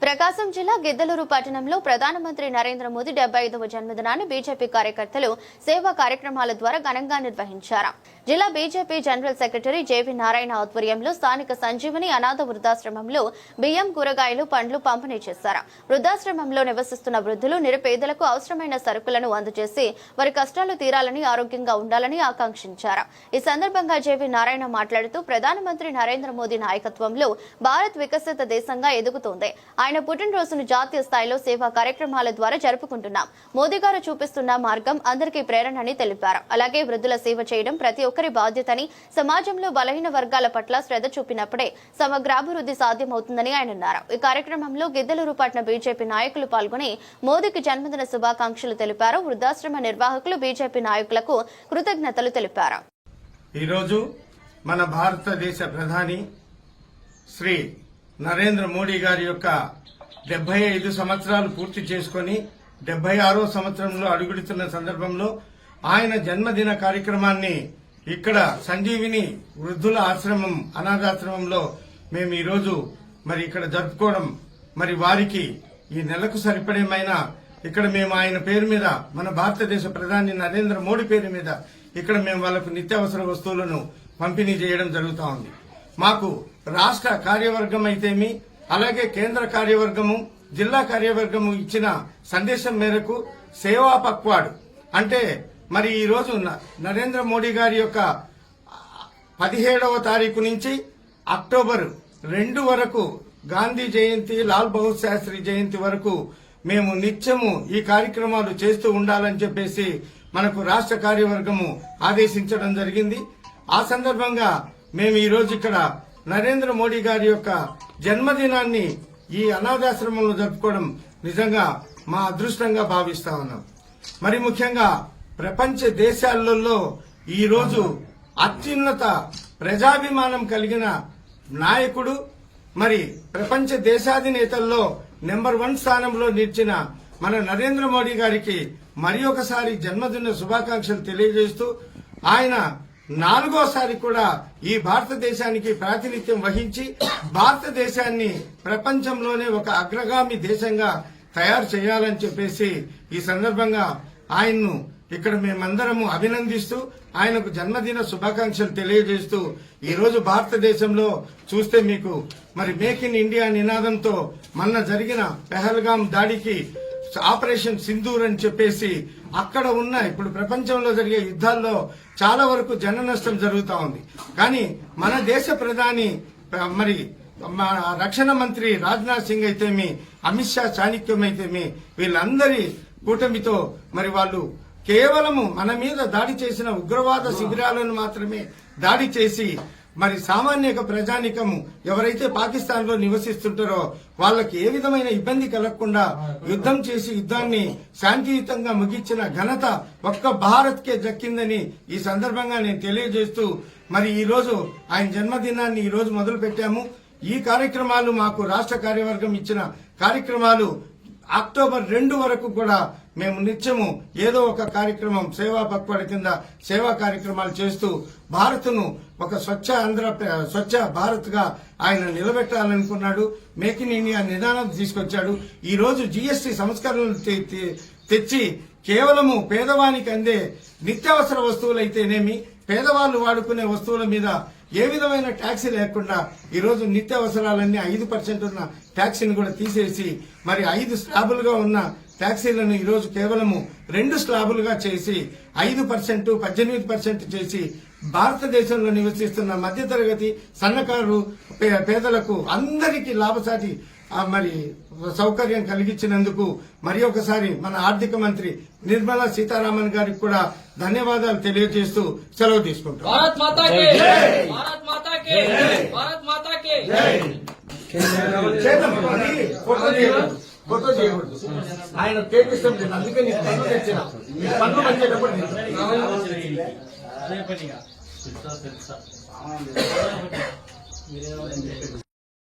ప్రకాశం జిల్లా గిద్దలూరు పట్టణంలో ప్రధానమంత్రి నరేంద్ర మోదీ 75వ జన్మదినాన్ని బీజేపీ కార్యకర్తలు సేవా కార్యక్రమాల ద్వారా ఘనంగా నిర్వహించారు. జిల్లా BJP general secretary JV Narayana ఆధ్వర్యంలో స్థానిక సంజీవని అనాథ వృద్ధాశ్రమంలో బియ్యం, కూరగాయలు, పండ్లు పంపిణీ చేశారు. వృద్ధాశ్రమంలో నివసిస్తున్న వృద్ధులు, నిరుపేదలకు అవసరమైన సరుకులను అందజేసి వారి కష్టాలు తీరాలని, ఆరోగ్యంగా ఉండాలని ఆకాంక్షించారు. ఈ సందర్భంగా జేవీ నారాయణ మాట్లాడుతూ ప్రధానమంత్రి నరేంద్ర మోదీ నాయకత్వంలో భారత్ వికసిత దేశంగా ఎదుగుతోంది. ఆయన పుట్టినరోజును జాతీయ స్థాయిలో సేవా కార్యక్రమాల ద్వారా జరుపుకుంటున్నాం. మోదీ గారు చూపిస్తున్న మార్గం అందరికీ ప్రేరణని తెలిపారు. అలాగే వృద్ధుల సేవ చేయడం ప్రతి ఒక్కరి బాధ్యతని, సమాజంలో బలహీన వర్గాల పట్ల శ్రద్ధ చూపినప్పుడే సమగ్రాభివృద్ధి సాధ్యమవుతుందని ఆయన అన్నారు. ఈ కార్యక్రమంలో గిద్దలూరు పట్టణ బీజేపీ నాయకులు పాల్గొని మోదీకి జన్మదిన శుభాకాంక్షలు తెలిపారు. వృద్ధాశ్రమ నిర్వాహకులు బీజేపీ నాయకులకు కృతజ్ఞతలు తెలిపారు. ఈరోజు మన భారతదేశ ప్రధాని శ్రీ నరేంద్ర మోడీ గారి యొక్క 75 సంవత్సరాలు పూర్తి చేసుకుని 76వ సంవత్సరంలో అడుగుడుతున్న సందర్భంలో ఆయన జన్మదిన కార్యక్రమాన్ని ఇక్కడ సంజీవిని వృద్ధుల ఆశ్రమం, అనాథాశ్రమంలో మేము ఈరోజు ఇక్కడ జరుపుకోవడం, వారికి ఈ నెలకు సరిపడేమైనా ఇక్కడ మేము ఆయన పేరు మీద, మన భారతదేశ ప్రధాని నరేంద్ర మోడీ పేరు మీద ఇక్కడ మేము వాళ్లకు నిత్యావసర వస్తువులను పంపిణీ చేయడం జరుగుతూ ఉంది. మాకు రాష్ట్ర కార్యవర్గం అయితేమి, అలాగే కేంద్ర కార్యవర్గము, జిల్లా కార్యవర్గము ఇచ్చిన సందేశం మేరకు సేవా పక్వాడు అంటే ఈ రోజు నరేంద్ర మోడీ గారి యొక్క 17వ తారీఖు నుంచి అక్టోబర్ 2 వరకు గాంధీ జయంతి, లాల్ బహదూర్ శాస్త్రి జయంతి వరకు మేము నిత్యము ఈ కార్యక్రమాలు చేస్తూ ఉండాలని చెప్పేసి మనకు రాష్ట్ర కార్యవర్గము ఆదేశించడం జరిగింది. ఆ సందర్భంగా మేము ఈ రోజు ఇక్కడ నరేంద్ర మోడీ గారి యొక్క జన్మదినాన్ని ఈ అనాథాశ్రమంలో జరుపుకోవడం నిజంగా మా అదృష్టంగా భావిస్తా ఉన్నాం. ముఖ్యంగా ప్రపంచ దేశాలలో ఈ రోజు అత్యున్నత ప్రజాభిమానం కలిగిన నాయకుడు, ప్రపంచ దేశాధినేతల్లో నెంబర్ 1 స్థానంలో నిలిచిన మన నరేంద్ర మోడీ గారికి మరి ఒకసారి జన్మదిన శుభాకాంక్షలు తెలియజేస్తూ ఆయన 4వసారి కూడా ఈ భారతదేశానికి ప్రాతినిధ్యం వహించి భారతదేశాన్ని ప్రపంచంలోనే ఒక అగ్రగామి దేశంగా తయారు చేయాలని చెప్పేసి ఈ సందర్భంగా ఆయన్ను ఇక్కడ మేమందరము అభినందిస్తూ ఆయనకు జన్మదిన శుభాకాంక్షలు తెలియజేస్తూ ఈ రోజు భారతదేశంలో చూస్తే మీకు మేక్ ఇన్ ఇండియా నినాదంతో మొన్న జరిగిన పెహల్గాం దాడికి ఆపరేషన్ సింధూర్ అని చెప్పేసి అక్కడ ఉన్న ఇప్పుడు ప్రపంచంలో జరిగే యుద్ధాల్లో చాలా వరకు జన నష్టం జరుగుతూ ఉంది. కానీ మన దేశ ప్రధాని రక్షణ మంత్రి రాజ్నాథ్ సింగ్ అయితేమి, అమిత్ షా చాణక్యం అయితేమి, వీళ్ళందరి కూటమితో వాళ్ళు కేవలము మన మీద దాడి చేసిన ఉగ్రవాద శిబిరాలను మాత్రమే దాడి చేసి సామాన్య ప్రజానికము ఎవరైతే పాకిస్తాన్ లో నివసిస్తుంటారో వాళ్ళకి ఏ విధమైన ఇబ్బంది కలగకుండా యుద్ధం చేసి యుద్ధాన్ని శాంతియుతంగా ముగించిన ఘనత ఒక్క భారత్ కే దక్కిందని ఈ సందర్భంగా నేను తెలియజేస్తూ ఈ రోజు ఆయన జన్మదినాన్ని ఈ రోజు మొదలు పెట్టాము. ఈ కార్యక్రమాలు మాకు రాష్ట్ర కార్యవర్గం ఇచ్చిన కార్యక్రమాలు అక్టోబర్ 2 వరకు కూడా మేము నిత్యము ఏదో ఒక కార్యక్రమం సేవా పక్వాడ కింద సేవా కార్యక్రమాలు చేస్తూ భారత్ను ఒక స్వచ్ఛ భారత్ గా ఆయన నిలబెట్టాలనుకున్నాడు. మేక్ ఇన్ ఇండియా నిదానం తీసుకొచ్చాడు. ఈ రోజు జీఎస్టీ సంస్కరణలు తెచ్చి కేవలము పేదవానికి అందే నిత్యావసర వస్తువులైతేనేమి, పేదవాళ్లు వాడుకునే వస్తువుల మీద ఏ విధమైన ట్యాక్సీ లేకుండా ఈ రోజు నిత్యావసరాలన్నీ 5% ఉన్న ట్యాక్సీని కూడా తీసేసి 5 స్లాబులుగా ఉన్న ట్యాక్సీలను ఈ రోజు కేవలము 2 స్లాబులుగా చేసి 5%, 18% చేసి భారతదేశంలో నివసిస్తున్న మధ్యతరగతి, సన్నకారు పేదలకు అందరికీ లాభసాటి సౌకర్యం కలిగించినందుకు మరి ఒకసారి మన ఆర్థిక మంత్రి నిర్మలా సీతారామన్ గారికి కూడా ధన్యవాదాలు తెలియజేస్తూ సెలవు తీసుకుంటాం. ఫోటో చేయకూడదు, ఆయన కేపిస్తాం లేదు, అందుకే నీకు పన్ను తెచ్చిన పన్ను వచ్చేటప్పుడు